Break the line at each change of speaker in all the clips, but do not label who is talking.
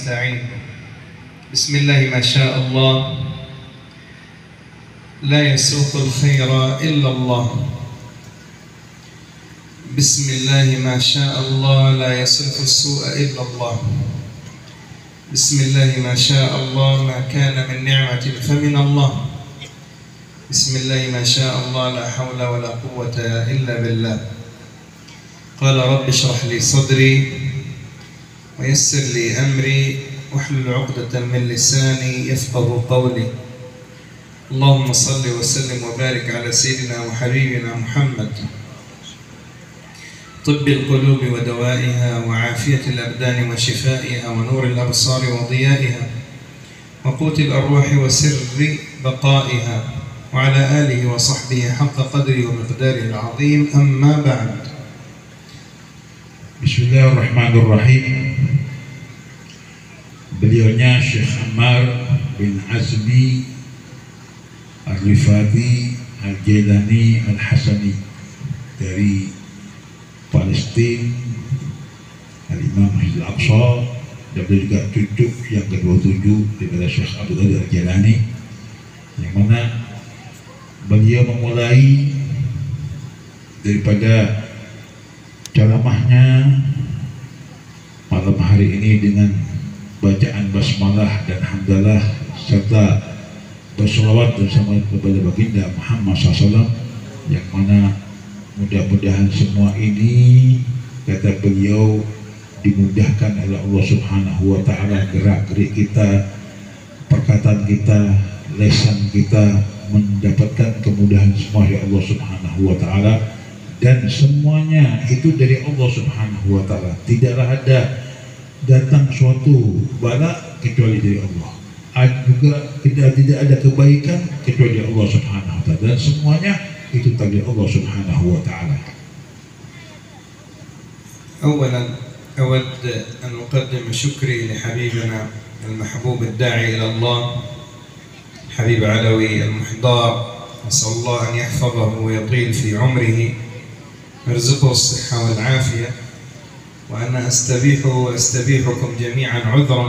نستعين. بسم الله ما شاء الله، لا يسوق الخير إلا الله. بسم الله ما شاء الله، لا يصرف السوء إلا الله. بسم الله ما شاء الله، ما كان من نعمة فمن الله. بسم الله ما شاء الله، لا حول ولا قوة إلا بالله. قال رب اشرح لي صدري ويسر لي أمري واحلل عقدة من لساني يفقه قولي. اللهم صل وسلم وبارك على سيدنا وحبيبنا محمد، طب القلوب ودوائها وعافية الأبدان وشفائها ونور الأبصار وضيائها وقوت الأرواح وسر بقائها، وعلى آله وصحبه حق قدره ومقداره العظيم. أما بعد.
Bismillahirrahmanirrahim. Beliaunya Syekh Ammar bin Azmi Al-Rifati Al-Jailani Al-Hasani dari Palestina, Al-Imam Masjid Al-Aqsa, dan juga cucu yang ke-27 daripada Syekh Abdul Qadir Al-Jailani, yang mana beliau memulai daripada ceramahnya malam hari ini dengan bacaan basmalah dan hamdalah serta berselawat bersama kepada baginda Muhammad SAW, yang mana mudah-mudahan semua ini, kata beliau, dimudahkan oleh Allah Subhanahu wa Ta'ala. Gerak-gerik kita, perkataan kita, lisan kita mendapatkan kemudahan semua ya Allah Subhanahu wa Ta'ala, dan semuanya itu dari Allah Subhanahu wa Ta'ala. Tidaklah ada datang suatu bala kecuali dari Allah, juga tidak ada kebaikan kecuali dari Allah Subhanahu wa Ta'ala, dan semuanya itu dari Allah Subhanahu wa Ta'ala.
أولا أود أن أقدم شكري لحبيبنا المحبوب الداعي إلى الله حبيب علوي المحضار، نسأل الله أن يحفظه ويطيل في عمره ويرزقه الصحة والعافية، وأنا أستبيح وأستبيحكم جميعا عذرا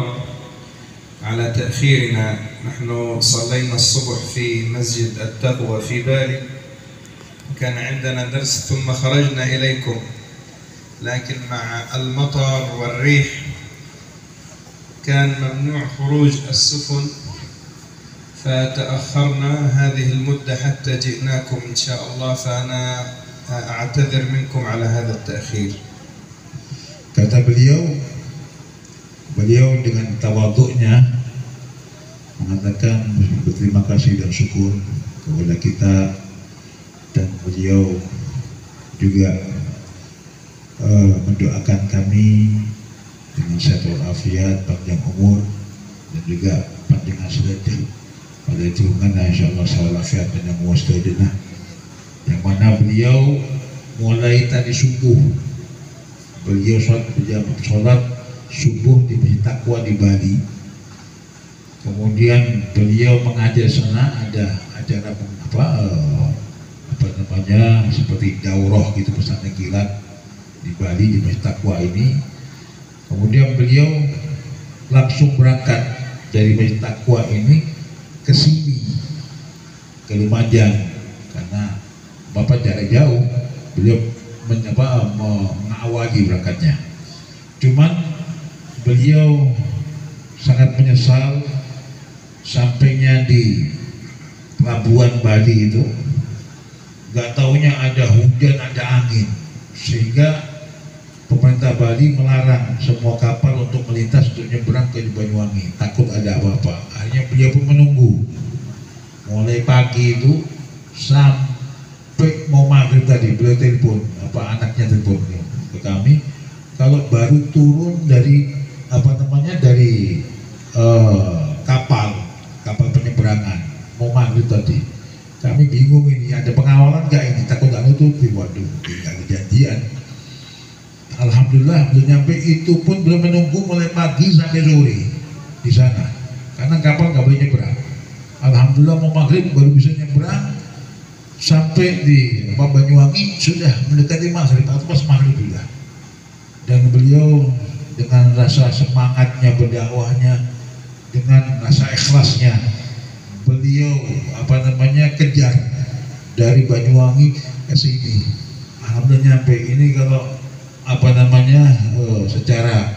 على تأخيرنا. نحن صلينا الصبح في مسجد التقوى في بالي، وكان عندنا درس ثم خرجنا إليكم، لكن مع المطر والريح كان ممنوع خروج السفن، فتأخرنا هذه المدة حتى جئناكم إن شاء الله، فأنا أعتذر منكم على هذا التأخير.
Kata beliau dengan tawaduknya mengatakan berterima kasih dan syukur kepada kita, dan beliau juga mendoakan kami dengan sehat walafiat, panjang umur, dan juga panjang hasilnya pada hitungan insyaallah sehat walafiat panjang umur seterusnya, yang mana beliau mulai tadi subuh, beliau sholat subuh di Masjid Taqwa di Bali. Kemudian beliau mengajar sana, ada acara apa namanya seperti daurah gitu, pesantren kilat di Bali di Masjid Taqwa ini. Kemudian beliau langsung berangkat dari Masjid Taqwa ini ke sini, ke Lumajang, karena Bapak jarak jauh, beliau mengawali berangkatnya. Cuman beliau sangat menyesal sampainya di pelabuhan Bali itu, gak taunya ada hujan, ada angin, sehingga pemerintah Bali melarang semua kapal untuk melintas untuk nyebrang ke Banyuwangi, takut ada apa-apa. Akhirnya beliau pun menunggu mulai pagi itu sampai mau maghrib tadi. Beliau telepon, anaknya telepon ke kami, kalau baru turun dari dari kapal penyeberangan mau maghrib tadi. Kami bingung, ini ada pengawalan nggak ini, takut nggak nutupi. Waduh, nggak kejadian. Alhamdulillah belum nyampe, itu pun belum menunggu mulai pagi sampai sore di sana, karena kapal nggak boleh nyebrang. Alhamdulillah mau maghrib baru bisa nyebrang, sampai di Banyuwangi sudah mendekati maghrib atau pas maghrib juga. Dan beliau dengan rasa semangatnya berdakwahnya dengan rasa ikhlasnya. Beliau kejar dari Banyuwangi ke sini. Alhamdulillah nyampe ini kalau secara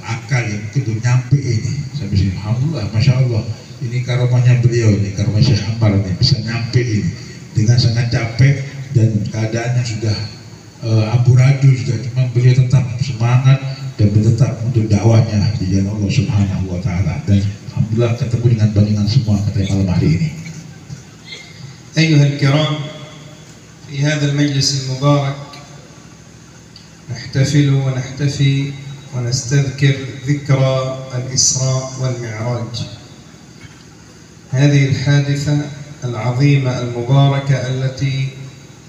akal yang mungkin belum nyampe ini sampai sini. Alhamdulillah, masya Allah, ini karomahnya beliau, ini karomah Syekh Ammar ini bisa nyampe ini dengan sangat capek dan keadaannya sudah amburadul sudah, cuma beliau tetap semangat dan tetap untuk dakwahnya di jalan Allah Subhanahu wa taala, dan alhamdulillah ketemu dengan semua pada malam hari ini.
أيها الكرام، في هذا المجلس المبارك نحتفل ونحتفي ونستذكر ذكرى الإسراء والمعراج، هذه الحادثة العظيمة المباركة التي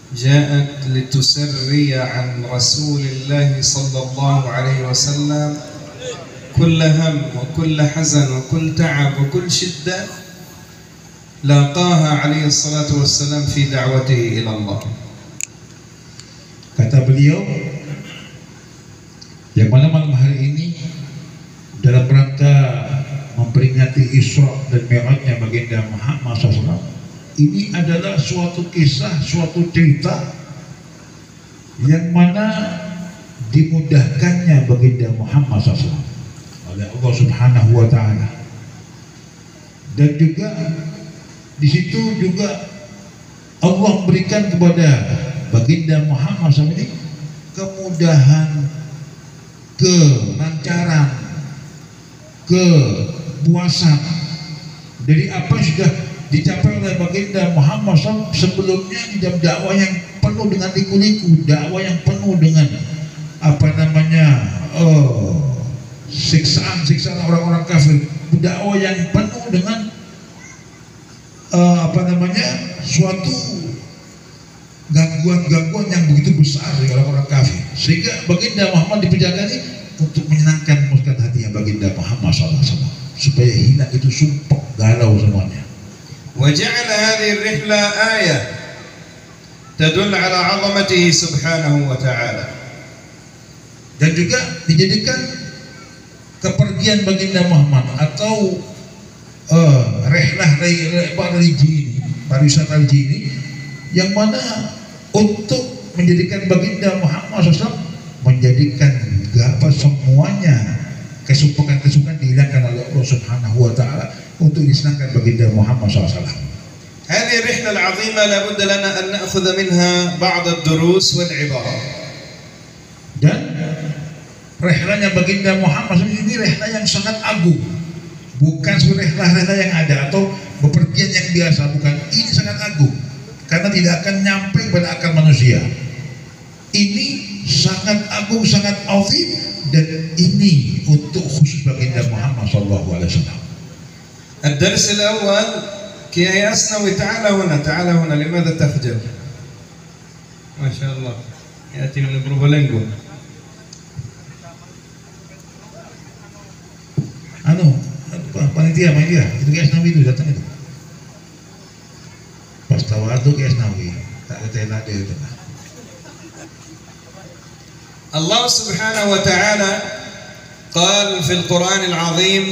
جاءت لتسري عن رسول الله صلى الله عليه وسلم كل هم وكل حزن وكل تعب وكل شدة لاقاها عليه الصلاة والسلام في دعوته إلى الله.
Kata beliau, yang mana malam hari ini dalam rangka memperingati Isra dan Mi'rajnya baginda Muhammad SAW, ini adalah suatu kisah, suatu cerita yang mana dimudahkannya baginda Muhammad SAW oleh Allah Subhanahu wa taala. Dan juga di situ juga Allah memberikan kepada baginda Muhammad SAW ini kemudahan, kelancaran, kepuasan dari apa yang sudah dicapai oleh baginda Muhammad SAW sebelumnya di dalam dakwah yang penuh dengan liku-liku, dakwah yang penuh dengan siksaan orang-orang kafir, dakwah yang penuh dengan suatu gangguan-gangguan yang begitu besar dari orang-orang kafir, sehingga baginda Muhammad diperjaga ini untuk menyenangkan hatinya baginda Muhammad SAW supaya hilang itu sumpah galau semuanya.
وجعل هذه الرحلة آية تدل على عظمته سبحانه وتعالى.
Dan juga dijadikan kepergian baginda Muhammad atau pariwisata religi ini yang mana untuk menjadikan baginda Muhammad SAW menjadikan semuanya kesukaan dihilangkan oleh Allah Subhanahu wa taala untuk disenangkan baginda Muhammad SAW.
هذه الرحلة العظيمة لابد لنا أن نأخذ منها بعض الدروس والعبر.
Dan rihlahnya baginda Muhammad SAW ini rihlah yang sangat agung, bukan rihlah yang ada atau bepergian yang biasa, bukan. Ini sangat agung karena tidak akan nyampe pada akal manusia. Ini sangat agung, sangat azim, dan ini untuk khusus baginda Muhammad SAW.
الدرس الأول كي يسنوي تعال هنا لماذا تخجل؟ ما شاء الله يأتي من بروفولينغو.
Panitia itu kayak Asnawi itu datang itu pas tawadu kayak Asnawi tak ketela dia itu.
الله سبحانه وتعالى قال في القرآن العظيم: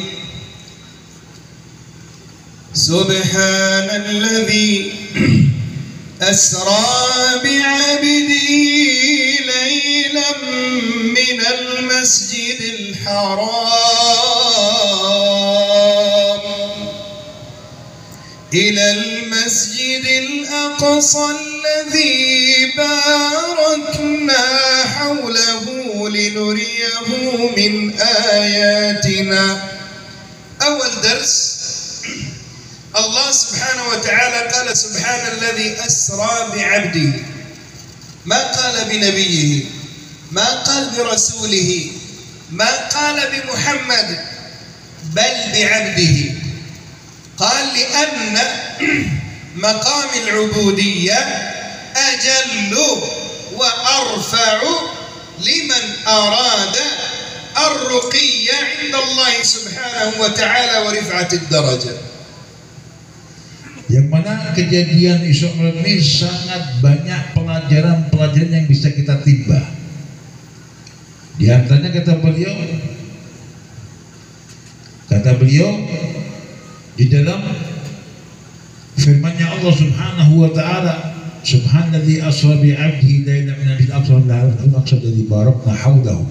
سبحان الذي أسرى بعبده ليلا من المسجد الحرام إلى المسجد الأقصى الذي باركنا حوله لنريه من آياتنا. أول درس، الله سبحانه وتعالى قال سبحان الذي أسرى بعبده، ما قال بنبيه، ما قال برسوله، ما قال بمحمد، بل بعبده. قال لأن مقام العبودية أجل وأرفع لمن أراد الرقي عند الله سبحانه وتعالى ورفعة الدرجة.
Yang mana kejadian Isra Mi'raj ini sangat banyak pelajaran yang bisa kita timba. Di antaranya kata beliau, Kata beliau di dalam firman-Nya Allah Subhanahu wa taala, subhanalladzi asra bi 'abdihi lailan min al-aqsa al-aqsa alladzi barakna hawlahu.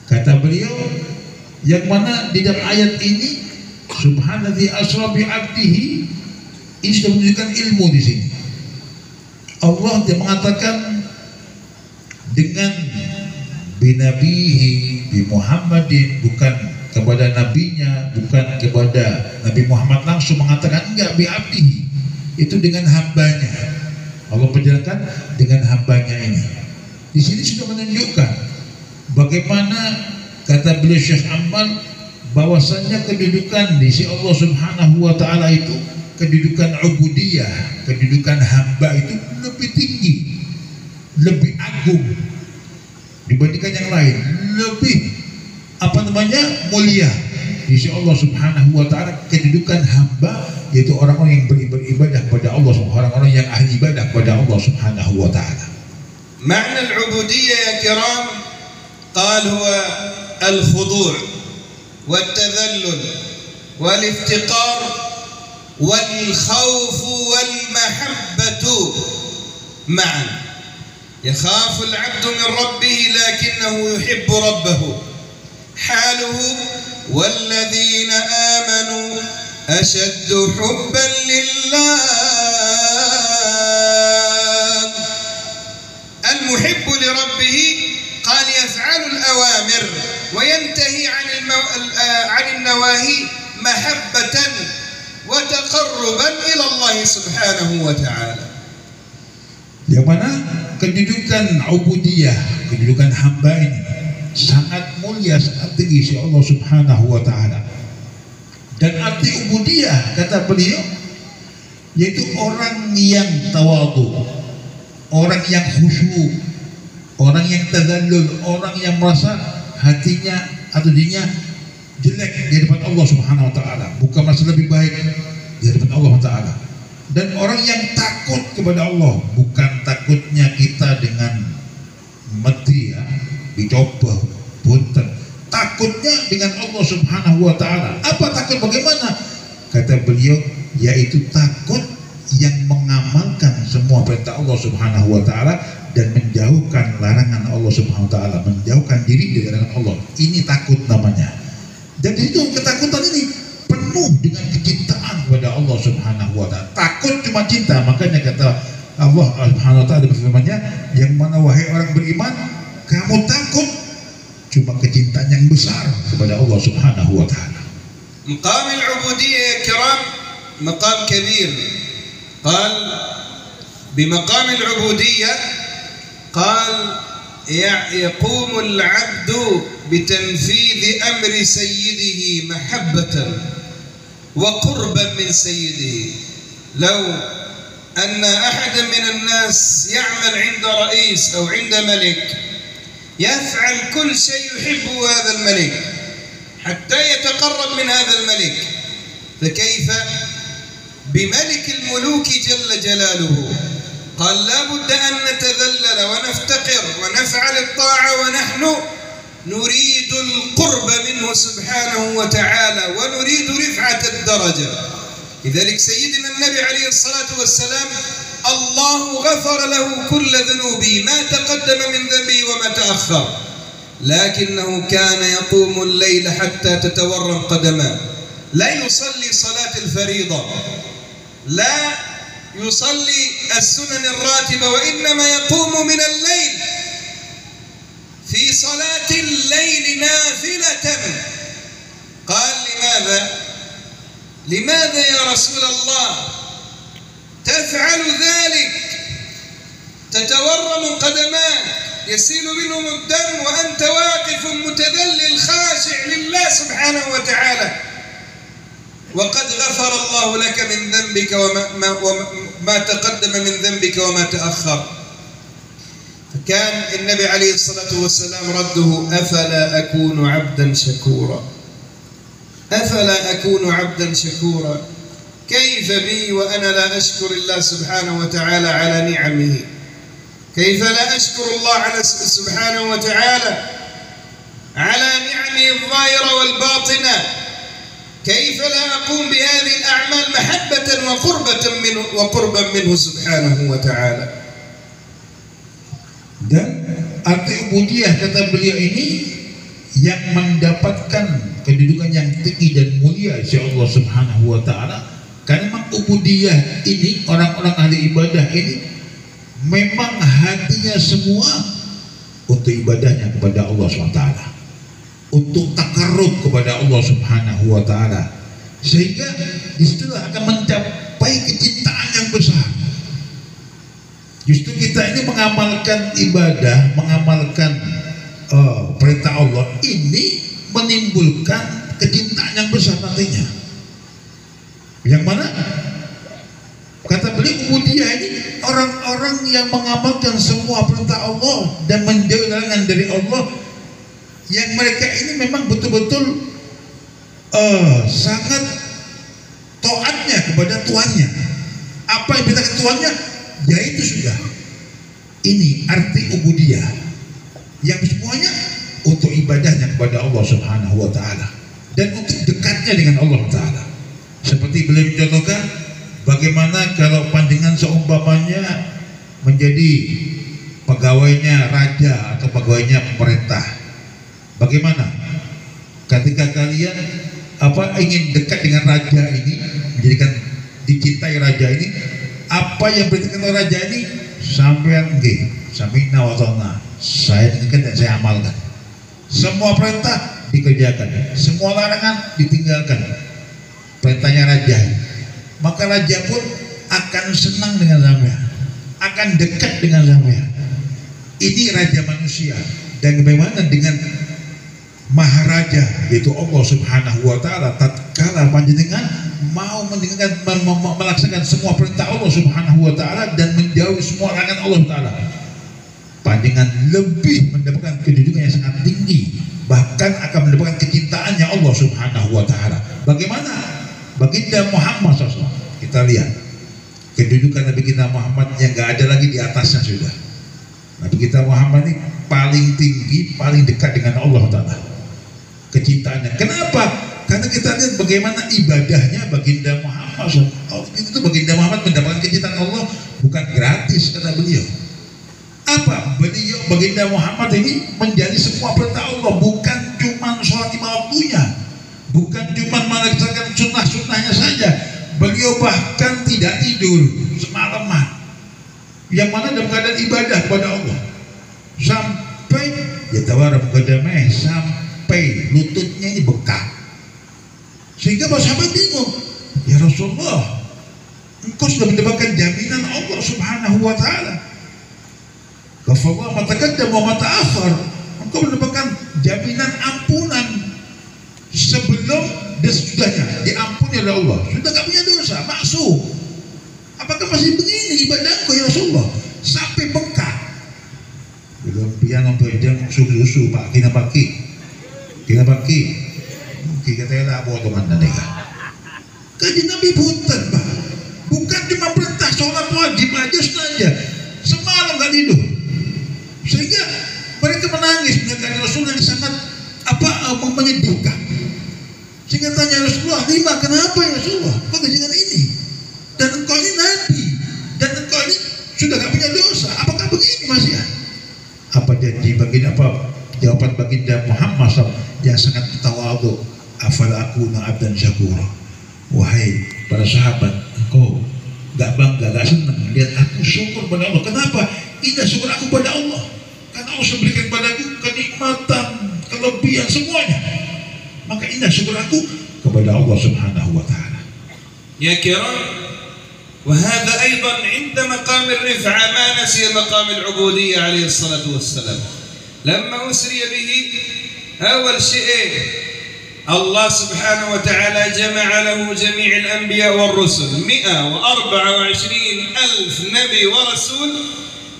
Kata beliau yang mana di dalam ayat ini subhanalladzi asra bi 'abdihi, ini sudah menunjukkan ilmu di sini. Allah dia mengatakan dengan binabihi bi Muhammadin, bukan kepada nabinya, bukan kepada Nabi Muhammad langsung mengatakan, enggak, bi abdihi, itu dengan hambanya. Allah perjalakan dengan hambanya ini. Di sini sudah menunjukkan bagaimana kata beliau Syekh Ammar bahwasanya kedudukan di sisi Allah Subhanahu wa taala itu, kedudukan ubudiyah, kedudukan hamba itu lebih tinggi, lebih agung dibandingkan yang lain, lebih mulia di sisi Allah Subhanahu wa taala. Kedudukan hamba yaitu orang-orang yang beribadah kepada Allah, orang-orang yang ahli ibadah kepada Allah Subhanahu wa taala.
Makna al-ubudiyyah ya kiram, qal huwa al-khudu' wal-tadhallul wal-iftiqar wal-khawf wal-mahabbatu ma'an. يخاف العبد من ربه لكنه يحب ربه. حاله والذين آمنوا أشد حبا لله. المحب لربه قال يفعل الأوامر وينتهي عن النواهي محبة وتقربا إلى الله سبحانه وتعالى.
Yang mana kedudukan ubudiyah, kedudukan hamba ini sangat mulia, sangat tinggi si Allah Subhanahu wa taala. Dan arti ubudiyah kata beliau yaitu orang yang tawadhu, orang yang khusyuk, orang yang tadallul, orang yang merasa hatinya atau dirinya jelek di hadapan Allah Subhanahu wa taala, bukan merasa lebih baik di hadapan Allah taala. Dan orang yang takut kepada Allah, bukan takutnya kita dengan mati ya, dicoba punten, takutnya dengan Allah Subhanahu wa taala. Apa takut bagaimana? Kata beliau yaitu takut yang mengamalkan semua perintah Allah Subhanahu wa taala dan menjauhkan larangan Allah Subhanahu wa taala, menjauhkan diri dari larangan Allah. Ini takut namanya. Dan itu ketakutan ini penuh dengan kecintaan kepada Allah Subhanahu wa taala. Takut cuma cinta, makanya kata Allah Subhanahu wa taala berfirman-Nya, yang mana wahai orang beriman, kamu takut cuma kecintaan yang besar kepada Allah Subhanahu wa taala.
Maqam al-ubudiyyah ya kiram maqam kabir. Qal bimaqam al-ubudiyyah qal يقوم العبد بتنفيذ أمر سيده محبة وقربا من سيده. لو أن أحدا من الناس يعمل عند رئيس أو عند ملك يفعل كل شيء يحبه هذا الملك حتى يتقرب من هذا الملك، فكيف بملك الملوك جل جلاله؟ قال لا بد أن نتذلل ونفتقر ونفعل الطاعة ونحن نريد القرب منه سبحانه وتعالى ونريد رفعة الدرجة. لذلك سيدنا النبي عليه الصلاة والسلام الله غفر له كل ذنوبه، ما تقدم من ذنبه وما تأخر، لكنه كان يقوم الليل حتى تتورم قدماه، لا يصلي صلاة الفريضة، لا يصلي السنن الراتبة، وإنما يقوم من الليل في صلاة الليل نافلة. قال لماذا يا رسول الله تفعل ذلك؟ تتورم قدماك، يسيل منهم الدم وأنت واقف متذلل خاشع لله سبحانه وتعالى، وقد غفر الله لك من ذنبك وما تقدم من ذنبك وما تأخر. فكان النبي عليه الصلاة والسلام رده: أفلا أكون عبدا شكورا، أفلا أكون عبدا شكورا. كيف بي وأنا لا أشكر الله سبحانه وتعالى على نعمه؟ كيف لا أشكر الله سبحانه وتعالى على نعمه الظاهرة والباطنة؟ كيف لا أقوم بهذه الأعمال محبة وقربا منه سبحانه وتعالى.
Dan arti ubudiyah kata beliau ini yang mendapatkan kedudukan yang tinggi dan mulia insya Allah Subhanahu wa ta'ala. Karena memang ubudiyah ini, orang-orang ahli ibadah ini memang hatinya semua untuk ibadahnya kepada Allah SWT, untuk takarrub kepada Allah Subhanahu wa ta'ala, sehingga disitulah akan mencapai kecintaan yang besar. Justru kita ini mengamalkan ibadah, mengamalkan perintah Allah ini menimbulkan kecintaan yang besar nantinya. Yang mana kata beliau ubudiyah ini orang-orang yang mengamalkan semua perintah Allah dan menjauhi larangan dari Allah, yang mereka ini memang betul-betul sangat taatnya kepada tuannya. Apa yang diperintahkan tuannya, yaitu sudah. Ini arti ubudiyah, yang semuanya untuk ibadahnya kepada Allah Subhanahu wa ta'ala dan untuk dekatnya dengan Allah ta'ala. Seperti beliau mencontohkan bagaimana kalau panjenengan seumpamanya menjadi pegawainya raja atau pegawainya pemerintah. Bagaimana ketika kalian ingin dekat dengan raja ini, menjadikan dicintai raja ini, apa yang diperintahkan oleh raja ini sampean nggih, sami'na wa ata'na, saya dengarkan dan saya amalkan. Semua perintah dikerjakan, semua larangan ditinggalkan. Perintahnya raja, maka raja pun akan senang dengan sampean, akan dekat dengan sampean. Ini raja manusia. Dan bagaimana dengan maharaja, yaitu Allah Subhanahu wa ta'ala, tatkala panjenengan mau melaksanakan semua perintah Allah Subhanahu wa ta'ala dan menjauhi semua larangan Allah ta'ala, panjenengan lebih mendapatkan kedudukan yang sangat tinggi, bahkan akan mendapatkan kecintaannya Allah Subhanahu wa ta'ala. Bagaimana baginda Muhammad SAW? Kita lihat kedudukan Nabi kita Muhammad yang gak ada lagi di atasnya sudah. Nabi kita Muhammad ini paling tinggi, paling dekat dengan Allah ta'ala kecintaannya. Kenapa? Karena kita lihat bagaimana ibadahnya baginda Muhammad SAW. Itu baginda Muhammad mendapatkan kecintaan Allah bukan gratis, kata beliau. Apa? Beliau baginda Muhammad ini menjadi semua perintah Allah, bukan cuma sholat lima waktunya, bukan cuma melaksanakan sunnah-sunnahnya saja. Beliau bahkan tidak tidur semalaman, yang mana dalam keadaan ibadah kepada Allah, sampai ya tawarab qadamah, sampai lututnya ini bengkak. Sehingga para sahabat bingung, ya Rasulullah, engkau sudah mendapatkan jaminan Allah Subhanahu wa ta'ala, ghafara ma taqaddam wa ma ta'akhkhar. Engkau mendapatkan jaminan ampunan sebelum dan sesudahnya, diampuni oleh Allah, sudah gak punya dosa, maksum. Apakah masih begini ibadahku ya Rasulullah sampai bengkak? Belum pian untuk jam susu pak kina pagi kita telah bawa teman dan kaji Nabi punten pak, bukan cuma perintah sholat wajib aja saja, semalam gak tidur, sehingga mereka menangis dengan Rasul yang sangat menyedihkan. Sehingga tanya Rasulullah, lima kenapa ya Rasulullah kok dengan ini, dan engkau ini Nabi, dan engkau ini sudah gak punya dosa, apakah begini masih ya? Apa janji baginda, apa jawaban baginda Muhammad SAW yang sangat tawadhu, afal akuna abdan syakura. Wahai para sahabat, engkau gak bangga, gak senang lihat aku syukur pada Allah. Kenapa? Indah syukur aku pada Allah, karena Allah sudah berikan padaku kenikmatan, kelebihan semuanya, maka indah syukur aku kepada Allah Subhanahu wa ta'ala.
Ya kiram, وهذا أيضا عند مقام الرفعة ما نسي مقام العبودية عليه الصلاة والسلام. لما أسري به أول شيء الله سبحانه وتعالى جمع له جميع الأنبياء والرسل 124,000 نبي ورسول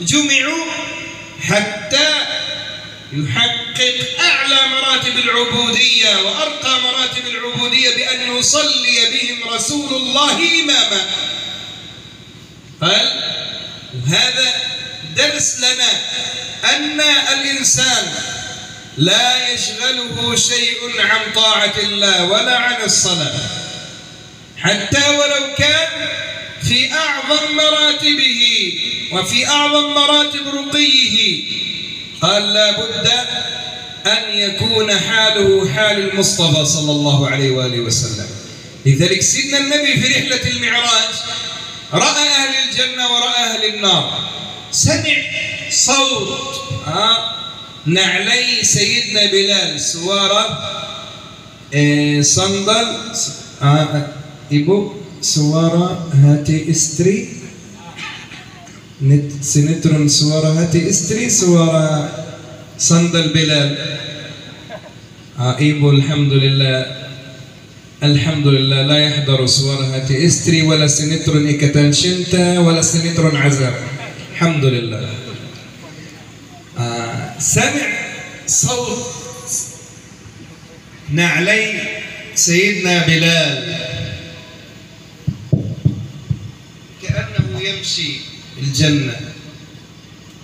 جمعوا حتى يحقق أعلى مراتب العبودية وأرقى مراتب العبودية بأن يصلي بهم رسول الله إماما. قال وهذا درس لنا أن الإنسان لا يشغله شيء عن طاعة الله ولا عن الصلاة، حتى ولو كان في أعظم مراتبه وفي أعظم مراتب رقيه، قال لا بد أن يكون حاله حال المصطفى صلى الله عليه وآله وسلم. لذلك سيدنا النبي في رحلة المعراج رأى أهل الجنة ورأى أهل النار، سمع صوت نعلي سيدنا بلال سوارة صندل ibu suara hati istri, sinetron suara hati istri, suara sandal Bilal. Ibu alhamdulillah la yahdaru suara hati istri wala sinetron ikatan cinta wala sinetron azab. Alhamdulillah. سمع صوت نعلي سيدنا بلال كأنه يمشي الجنة،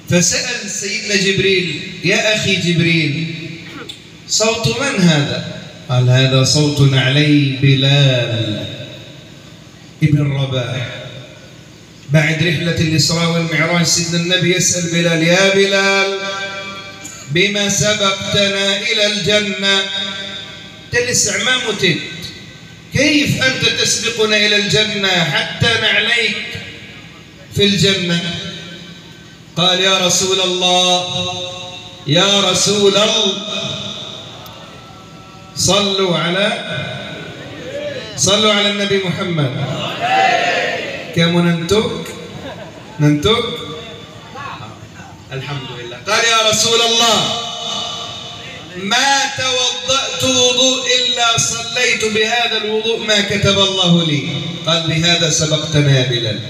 فسأل سيدنا جبريل يا أخي جبريل صوت من هذا؟ قال هذا صوت نعلي بلال ابن رباح. بعد رحلة الإسراء والمعراج سيدنا النبي يسأل بلال يا بلال بما سبقتنا إلى الجنة؟ تلس عمامتك، كيف أنت تسبقنا إلى الجنة حتى نعليك في الجنة؟ قال يا رسول الله يا رسول الله صلوا على النبي محمد. كم ننتك الحمد لله. قال يا رسول الله ما توضأت وضوء إلا صليت بهذا الوضوء ما كتب الله لي. قال بهذا سبقتنا يا بلال.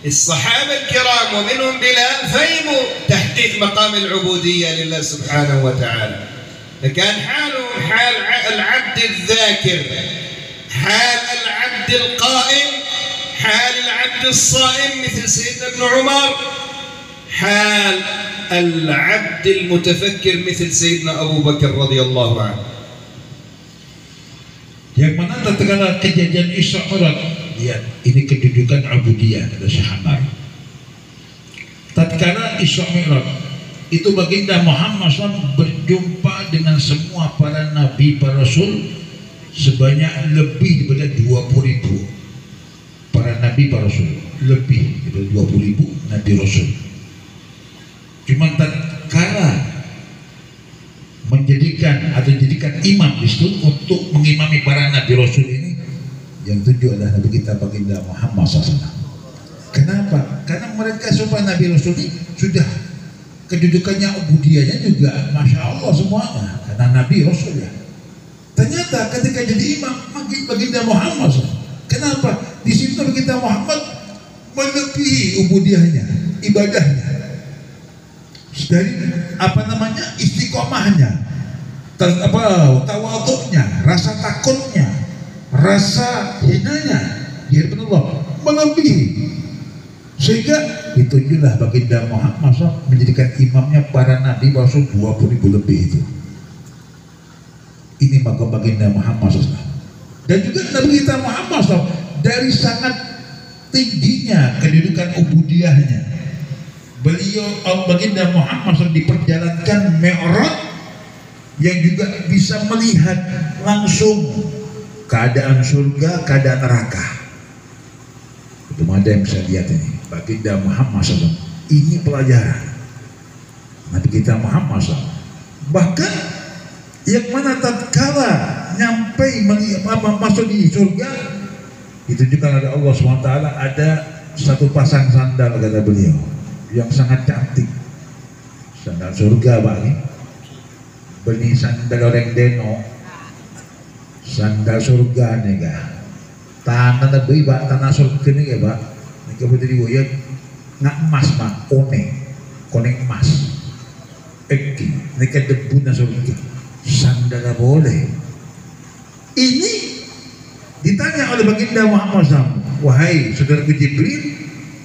الصحابة الكرام ومنهم بلال فهموا تحقيق مقام العبودية لله سبحانه وتعالى، كان حالهم حال العبد الذاكر، حال العبد القائم، حال العبد الصائم مثل سيدنا ابن عمر، حال العبد المتفكر مثل سيدنا أبو بكر رضي الله عنه.
Yang mana tatkala kejadian Isra Mi'raj, lihat ini kedudukan ubudiyah kata Syekh Hamar. Tatkala Isra Mi'raj itu baginda Muhammad SAW berjumpa dengan semua para nabi, para rasul sebanyak lebih daripada 20.000 para nabi, para rasul, lebih daripada 20.000 nabi rasul. Cuma tatkala menjadikan atau dijadikan imam di situ untuk mengimami para nabi rasul ini, yang tujuh adalah nabi kita baginda Muhammad SAW. Kenapa? Karena mereka semua nabi rasul ini sudah kedudukannya, ubudiyahnya juga masya Allah semuanya karena nabi rasul ya. Ternyata ketika jadi imam baginda Muhammad SAW, kenapa? Di situ baginda Muhammad melebihi ubudiyahnya, ibadahnya, dari istiqomahnya, tawaduknya, rasa takutnya, rasa hinanya di hadapan Allah melebihi, sehingga ditunjuklah baginda Muhammad SAW menjadikan imamnya para nabi rasul 20.000 lebih itu. Ini maka baginda Muhammad SAW. Dan juga nabi kita Muhammad SAW dari sangat tingginya kedudukan ubudiyahnya, beliau baginda Muhammad SAW diperjalankan Mi'raj yang juga bisa melihat langsung keadaan surga, keadaan neraka. Itu ada yang bisa lihat ini baginda Muhammad SAW. Ini pelajaran nabi kita Muhammad SAW. Bahkan yang mana tatkala nyampe masuk di surga ditunjukkan oleh Allah SWT ada satu pasang sandal kata beliau yang sangat cantik, sandal surga Pak ini. Beli sandal orang deno, sandal surga nih kah? Tanah nabi Pak, tanah surga nih Pak. Nih kebetulan ya nggak emas Pak, koneng emas. Eki, nih kedebu na surga, sandal boleh. Ini ditanya oleh baginda Muhammad SAW, wahai saudaraku Jibril,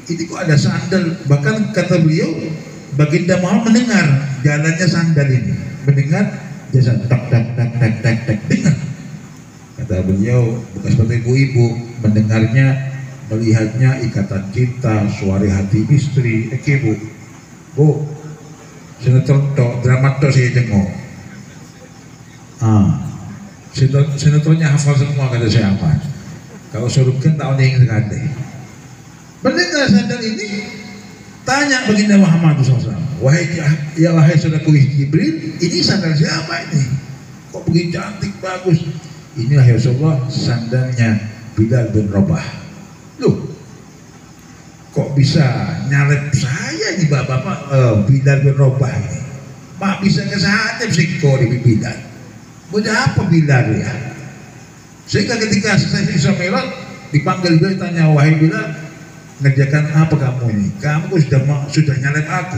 itu kok ada sandal? Bahkan kata beliau, baginda Muhammad mendengar jalannya sandal ini, mendengar jasa tak tak tak tak tak tak dengar. Kata beliau, bukan seperti ibu-ibu mendengarnya, melihatnya ikatan cinta, suara hati istri. Bu, sinetron tok, drama tok saya tengok. Sinetronnya hafal semua kata saya aman. Kalau surutkan tak ada yang sekali. Mendengar sandal ini, tanya baginda Muhammad SAW, wahai saudaraku Jibril, ini sandal siapa ini? Kok begini cantik bagus? Inilah ya Rasulullah sandalnya Bilal bin Rabah. Loh, kok bisa nyalep saya ini bapak Bilal bin Rabah ini? Mak bisa kesahatnya psiko di Bilal. Mudah apa Bilal ya? Sehingga ketika saya Isra Mi'raj dipanggil Bilal, tanya, wahai Bilal, ngerjakan apa kamu ini? Kamu sudah nyalep aku.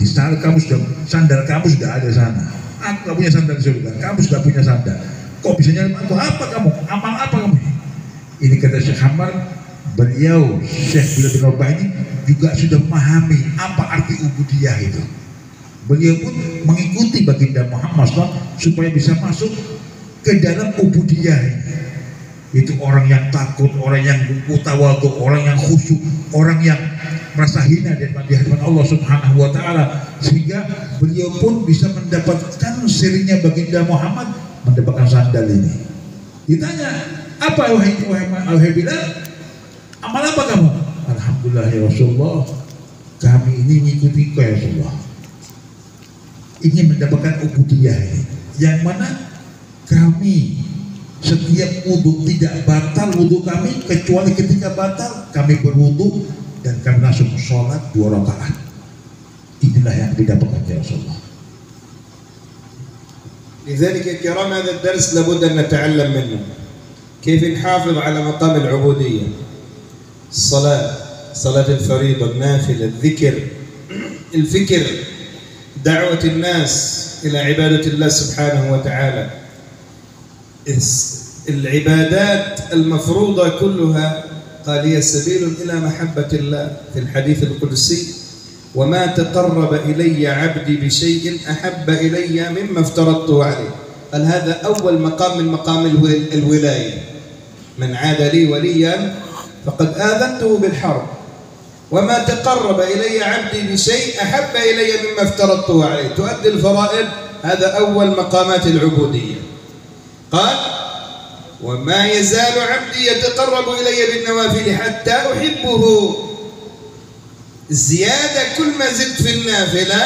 Di sana kamu sandal kamu sudah ada sana. Aku gak punya sandal di surga. Kamu sudah punya sandal. Kok bisa nyalep aku? Apa kamu? Amal apa kamu? Ini kata Syekh Hammar, beliau Syekh Bilal bin Rabah ini juga sudah memahami apa arti ubudiyah itu. Beliau pun mengikuti baginda Muhammad SAW supaya bisa masuk ke dalam ubudiyah ini. Itu orang yang takut, orang yang mutawadhu, orang yang khusyuk, orang yang merasa hina di hadapan Allah Subhanahu wa taala, sehingga beliau pun bisa mendapatkan sirinya baginda Muhammad, mendapatkan sandal ini. Ditanya, apa wahai Bilal? Amal apa kamu? Alhamdulillah ya Rasulullah, kami ini mengikuti ya Rasulullah. Ingin mendapatkan ubudiyah ini, yang mana kami setiap wudhu tidak batal wudhu kami, kecuali ketika batal kami berwudhu dan kami langsung sholat 2 rakaat. Inilah yang didapatkan ya Rasulullah.
لذلك يا كرام هذا الدرس لابد أن نتعلم منه كيف نحافظ على مقام العبودية. صلاة الفريضة، النافلة، الذكر، الفكر، دعوة الناس إلى عبادة الله سبحانه وتعالى. العبادات المفروضة كلها قال هي سبيل إلى محبة الله في الحديث القدسي: وما تقرب إلي عبدي بشيء أحب إلي مما افترضته عليه. قال هذا أول مقام من مقام الولاية. من عاد لي وليا فقد آذنته بالحرب. وما تقرب إلي عبدي بشيء أحب إلي مما افترضته عليه. تؤدي الفرائض، هذا أول مقامات العبودية. قال: وما يزال عبدي يتقرب إلي بالنوافل حتى أحبه. الزيادة كل ما زدت في النافلة،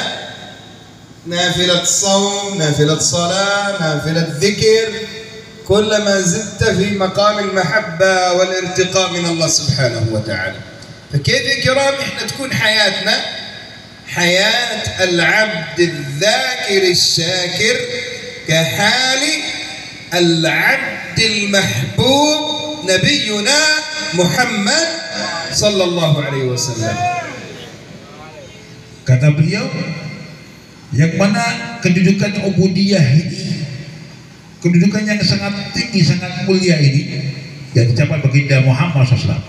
نافلة الصوم، نافلة الصلاة، نافلة الذكر، كلما زدت في مقام المحبة والارتقاء من الله سبحانه وتعالى. فكيف يا كرام احنا تكون حياتنا حياة العبد الذاكر الشاكر كحال العبد المحبوب نبينا محمد صلى الله عليه وسلم.
Kata beliau, yang mana kedudukan ubudiyah ini, kedudukan yang sangat tinggi, sangat mulia ini, yang dicapai baginda Muhammad SAW,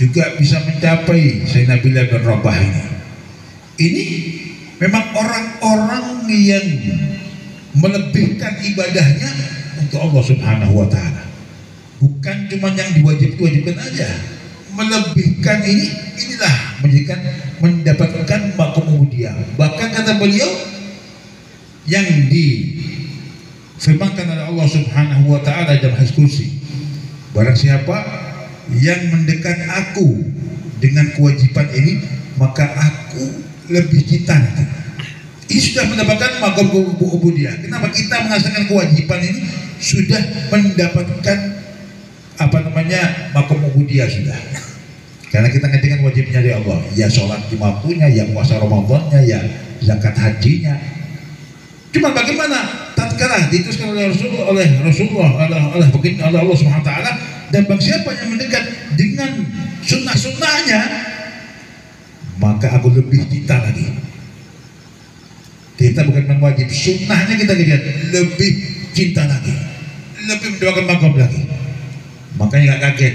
juga bisa mencapai Sayyidina Bilal bin Rabah ini. Ini memang orang-orang yang melebihkan ibadahnya untuk Allah Subhanahu wa taala. Bukan cuma yang diwajibkan aja. Melebihkan inilah mendapatkan maqam ubudiyah. Bahkan kata beliau yang difirmankan oleh Allah Subhanahu wa taala dalam hadis kursi, barang siapa yang mendekat aku dengan kewajiban ini, maka aku lebih cinta. Ini sudah mendapatkan maqam ubudiyah. Kenapa kita menghasilkan kewajiban ini? Sudah mendapatkan maqam ubudiyah sudah. Karena kita ngerjakan wajibnya dari Allah, ya sholat di waktunya, ya puasa Ramadannya, ya zakat hajinya. Cuma bagaimana tatkala diteruskan oleh Rasulullah, oleh Allah Subhanahu wa taala, dan bagi siapa yang mendekat dengan sunnah-sunnahnya, maka aku lebih cinta lagi. Kita bukan wajib, sunnahnya kita lihat, lebih cinta lagi, lebih mendapatkan maqam lagi. Makanya gak kaget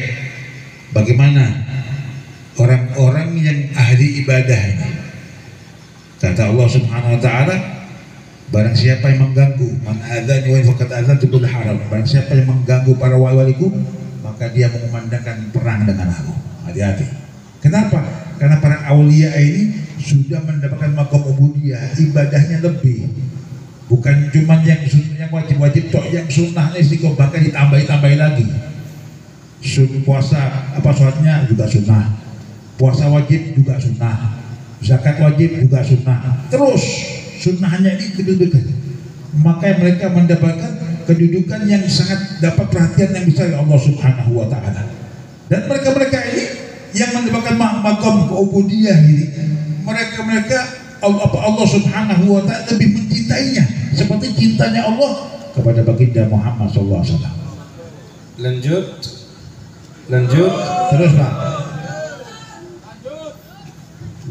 bagaimana orang-orang yang ahli ibadah ini. Kata Allah Subhanahu wa taala, Barang siapa yang mengganggu, man adzani wa faqad adzantu bil haram. Barang siapa yang mengganggu para wali-waliku, maka dia mengumandangkan perang dengan aku. Hati-hati. Kenapa? Karena para aulia ini sudah mendapatkan maqam ubudiyah, ibadahnya lebih. Bukan cuma yang wajib-wajib tok, yang sunnahnya istiqomah bahkan ditambah-tambahin lagi. Puasa sholatnya juga sunnah, puasa wajib juga sunnah, zakat wajib juga sunnah, terus sunnahnya ini kedudukan. Maka mereka mendapatkan kedudukan yang sangat dapat perhatian yang besar dari Allah Subhanahu wa Ta'ala. Dan mereka ini yang mendapatkan maqam keubudiyah ini, mereka Allah Subhanahu wa Ta'ala lebih mencintainya seperti cintanya Allah kepada baginda Muhammad SAW.
Lanjut
terus Pak.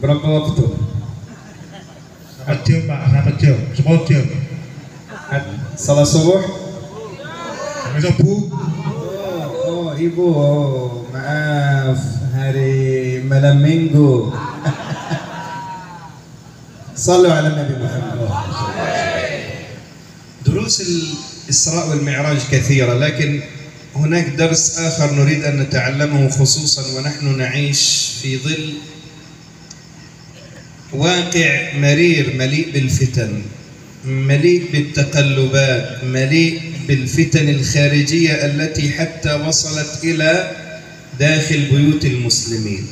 Berapa waktu?
Sampai jam Pak, sampai jam 10 jam.
Salat subuh?
Sampai subuh.
Ibu, maaf, hari malam minggu. Sallu ala Nabi Muhammad. دروس الإسراء والمعراج كثيرة، لكن هناك درس آخر نريد أن نتعلمه خصوصا ونحن نعيش في ظل واقع مرير مليء بالفتن، مليء بالتقلبات، مليء بالفتن الخارجية التي حتى وصلت إلى داخل بيوت المسلمين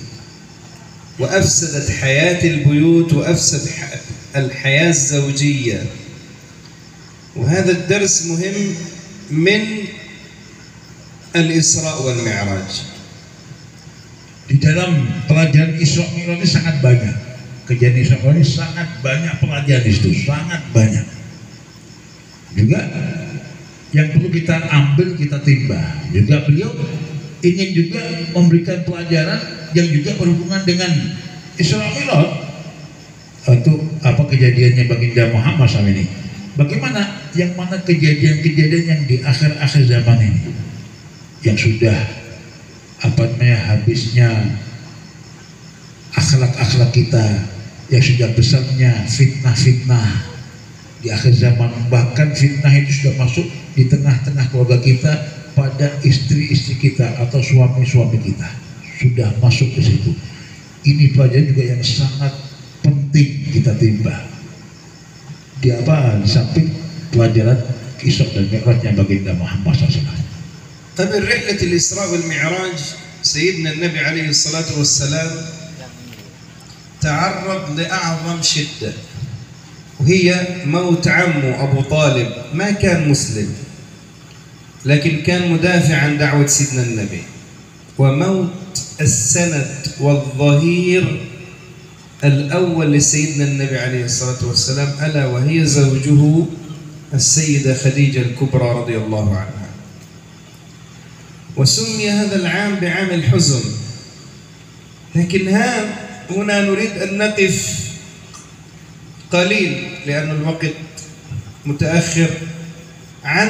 وأفسدت حياة البيوت وأفسد الحياة الزوجية. وهذا الدرس مهم من الإسراء والمعراج.
Di dalam pelajaran Isra Mi'raj ini sangat banyak. Kejadian Isra Mi'raj ini sangat banyak pelajaran itu, sangat banyak. Juga yang perlu kita ambil, kita timba. Juga beliau ingin juga memberikan pelajaran yang juga berhubungan dengan Isra Mi'raj. Untuk apa kejadiannya baginda Muhammad SAW ini? Bagaimana yang mana kejadian-kejadian yang di akhir-akhir zaman ini, yang sudah habisnya akhlak-akhlak kita, yang sudah besarnya fitnah-fitnah di akhir zaman, bahkan fitnah itu sudah masuk di tengah-tengah keluarga kita, pada istri-istri kita atau suami-suami kita, sudah masuk ke situ. Ini pelajaran juga yang sangat penting kita timba. Di samping pelajaran Isra dan Mi'rajnya baginda Muhammad SAW.
قبل رحلة الإسراء والمعراج سيدنا النبي عليه الصلاة والسلام تعرض لأعظم شدة، وهي موت عمه أبو طالب. ما كان مسلم لكن كان مدافع عن دعوة سيدنا النبي، وموت السند والظهير الأول لسيدنا النبي عليه الصلاة والسلام، ألا وهي زوجه السيدة خديجة الكبرى رضي الله عنها. وسمي هذا العام بعام الحزن، لكن هنا نريد أن نقف قليل لأن الوقت متأخر عن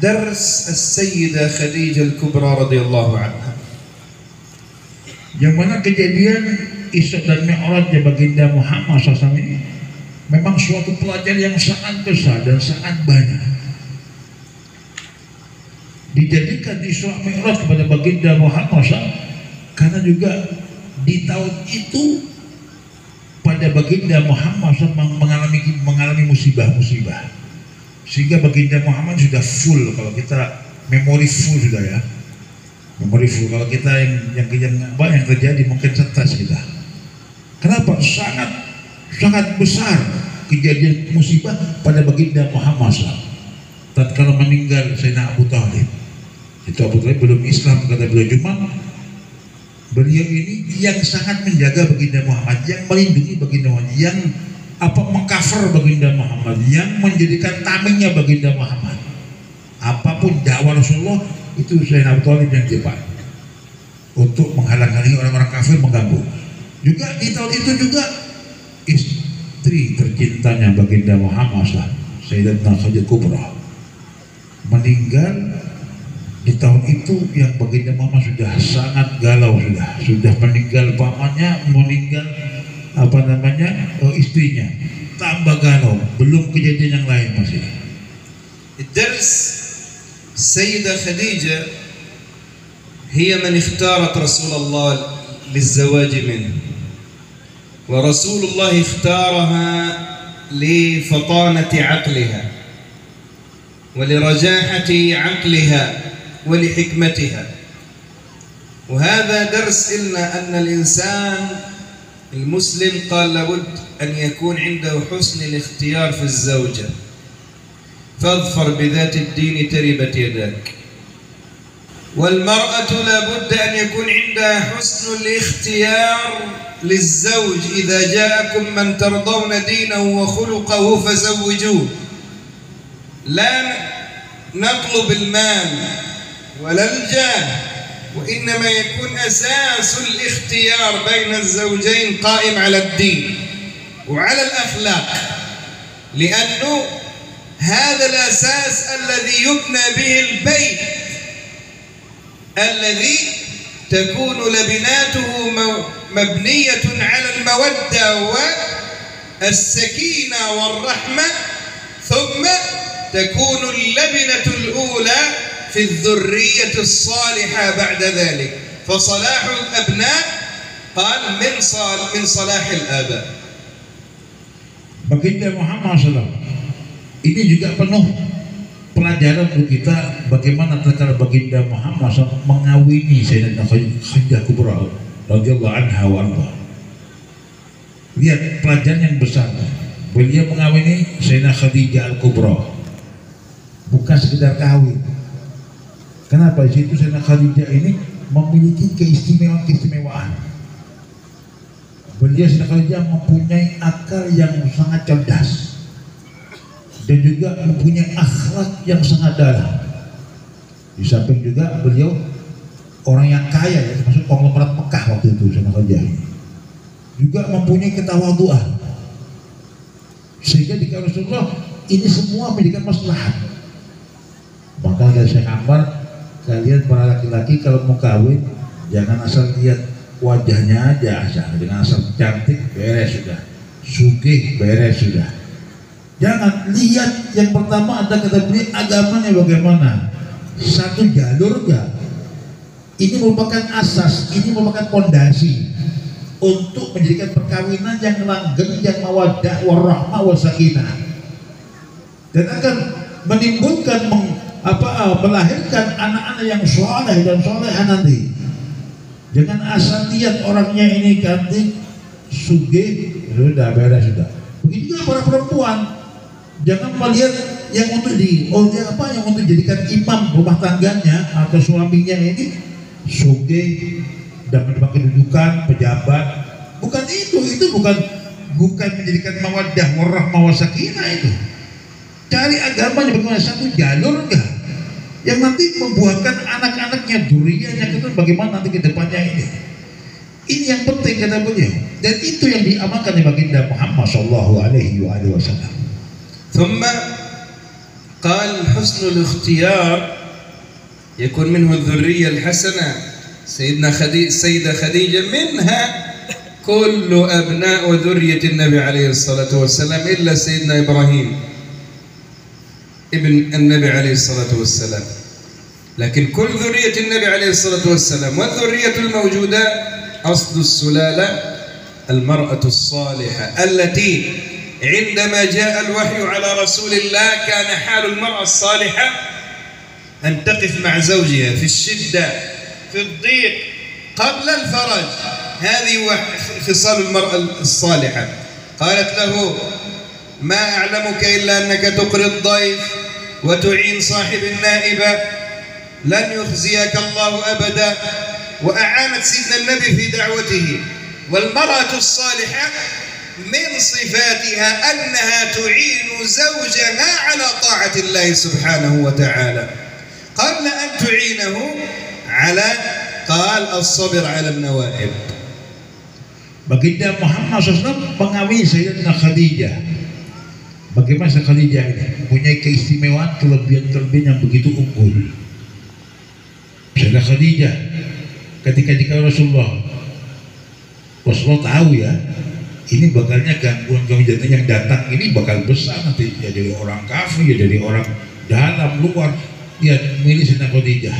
درس السيدة خديجة الكبرى رضي الله عنها.
Yang mana kejadian Isra dan Mi'raj baginda Muhammad SAW ini memang suatu pelajaran yang sangat besar dan sangat banyak. Dijadikan Isra Mi'raj kepada baginda Muhammad SAW karena juga di tahun itu pada baginda Muhammad SAW mengalami musibah-musibah, sehingga baginda Muhammad sudah full. Kalau kita memori full sudah ya, memori full. Kalau kita yang terjadi mungkin stres kita. Kenapa? Sangat besar kejadian musibah pada baginda Muhammad SAW. Tatkala meninggal Sayyidina Abu Talib, itu Abu Talib belum Islam kata beliau, cuma beliau ini yang sangat menjaga baginda Muhammad, yang melindungi baginda Muhammad, yang mengcover baginda Muhammad, yang menjadikan tamengnya baginda Muhammad. Apapun dakwah Rasulullah itu Sayyidina Abu Talib yang depan untuk menghalang-halangi orang-orang kafir mengganggu. Juga di tahun itu juga istri tercintanya baginda Muhammad SAW, Sayyidatuna Khadijah Kubra, meninggal di tahun itu. Yang baginda Muhammad sudah sangat galau, sudah meninggal pamannya, meninggal istrinya. Tambah galau, belum kejadian yang lain masih.
الدرس السيدة خديجة هي من اختارت رسول الله للزواج منه، ورسول الله اختارها لفطانة عقلها ولرجاحة عقلها ولحكمتها. وهذا درس لنا أن الإنسان المسلم قال لابد أن يكون عنده حسن الاختيار في الزوجة، فاظفر بذات الدين تربت يداك. والمرأة لابد أن يكون عندها حسن الاختيار للزوج، إذا جاءكم من ترضون دينه وخلقه فزوجوه. لا نطلب المال ولا الجاه، وإنما يكون أساس الاختيار بين الزوجين قائم على الدين وعلى الأخلاق، لأنه هذا الأساس الذي يبنى به البيت الذي تكون لبناته مبنية على المودة والسكينة والرحمة، ثم تكون اللبنة الأولى في الذرية الصالحة بعد ذلك. فصلاح الأبناء قال من صلاح الآباء.
Baginda Muhammad SAW ini juga penuh pelajaran untuk kita bagaimana tatkala baginda Muhammad SAW mengawini Sayyidatina Khadijah Kubra radhiyallahu anha wa anha. Lihat pelajaran yang besar. Beliau mengawini Sayyidatina Khadijah Al-Kubra, bukan sekedar kawin. Kenapa? Di situ Sayyidatina Khadijah ini memiliki keistimewaan. Beliau Sayyidatina Khadijah mempunyai akal yang sangat cerdas dan juga mempunyai akhlak yang sangat dalam. Di samping juga beliau orang yang kaya, ya, termasuk konglomerat Mekah waktu itu Sayyidatina Khadijah ini. Juga mempunyai ketawaduan. Sehingga di Rasulullah ini semua menjadikan maslahat. Maka saya kabar kalian para laki-laki kalau mau kawin jangan asal lihat wajahnya aja, dengan asal cantik beres sudah, sugih beres sudah. Jangan lihat yang pertama ada kata beliau agamanya bagaimana, satu jalur gak. Ini merupakan asas, ini merupakan pondasi untuk menjadikan perkawinan yang langgeng, yang mawaddah warahmah wasakinah, dan akan menimbulkan melahirkan anak-anak yang soleh dan soleha nanti. Jangan asal lihat orangnya ini cantik, sugih, sudah beres sudah. Begitu juga para perempuan, jangan melihat yang untuk yang untuk jadikan imam rumah tangganya atau suaminya ini sugih dan mendapat kedudukan pejabat. Bukan itu bukan menjadikan mawaddah warahmah wasakinah itu. Cari agamanya bagaimana, satu jalur enggak yang nanti membuahkan anak-anaknya, duriyahnya itu bagaimana nanti ke depannya ini. Ini yang penting kata beliau, dan itu yang diamalkan oleh baginda Muhammad sallallahu alaihi wasallam.
ثم قال حسن الاختيار يكون منه الذرية الحسنة. السيدة خديجة منها كل أبناء وذرية النبي عليه الصلاة والسلام إلا سيدنا إبراهيم ابن النبي عليه الصلاة والسلام، لكن كل ذرية النبي عليه الصلاة والسلام والذرية الموجودة أصل السلالة المرأة الصالحة التي عندما جاء الوحي على رسول الله كان حال المرأة الصالحة أن تقف مع زوجها في الشدة في الضيق قبل الفرج. هذه خصال المرأة الصالحة. قالت له ما أعلمك إلا أنك تقري الضيف وتعين صاحب النائبة، لن يخزيك الله أبدا. وأعانت سيدنا النبي في دعوته. والمرأة الصالحة من صفاتها أنها تعين زوجها على طاعة الله سبحانه وتعالى، قبل أن تعينه على الصبر على النوائب.
Baginda Muhammad SAW mengawini Sayyidatina Khadijah. Bagaimana Khadijah ini mempunyai keistimewaan, kelebihan-kelebihan yang begitu unggul. Sayyidatina Khadijah ketika Rasulullah tahu ya, ini bakalnya gangguan yang datang ini bakal besar nanti, ya dari orang kafir, ya dari orang dalam luar, ya milih Sayyidah Khadijah.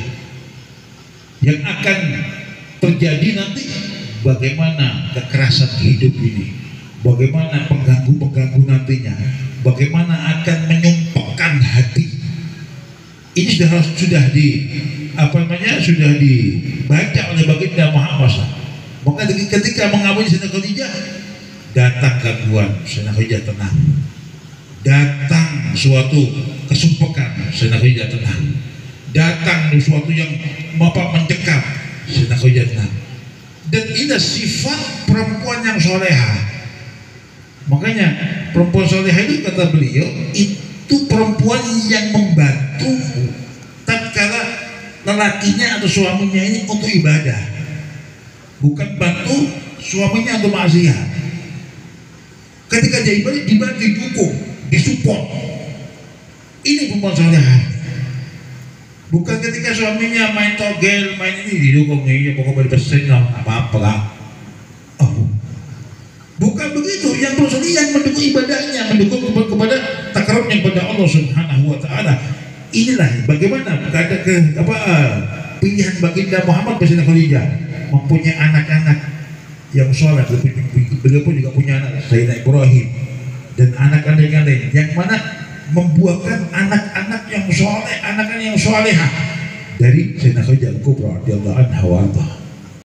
Yang akan terjadi nanti bagaimana kekerasan hidup ini, bagaimana pengganggu nantinya, bagaimana akan menyumpahkan hati. Ini sudah dibaca oleh baginda Muhammad SAW. Maka ketika mengawali Sayyidah Khadijah, datang gangguan, Sayyidah Khadijah tenang. Datang suatu kesumpahan, Sayyidah Khadijah tenang. Datang suatu yang mencekam, Sayyidah Khadijah tenang. Dan ini sifat perempuan yang soleha. Makanya perempuan soleha itu kata beliau itu perempuan yang membantu tatkala lelakinya atau suaminya ini untuk ibadah, bukan bantu suaminya untuk maksiat. Ketika dia ibadah dibantu, didukung, disupport. Ini perempuan soleha. Bukan ketika suaminya main togel, main ini didukung, iya pokoknya berpesan apa-apa lah. Oh, bukan begitu. Yang Rasul yang mendukung ibadahnya, mendukung kepada takarubnya kepada Allah Subhanahu wa Ta'ala. Inilah bagaimana pilihan baginda Muhammad Sayyidah Khadijah, mempunyai anak-anak yang soleh. Beliau pun juga punya anak Sayyidina Ibrahim dan anak-anak yang lain, yang mana membuahkan anak-anak yang soleh, anak-anak yang solehah dari Sayyidah Khadijah Al-Kubra radhiyallahu anha wa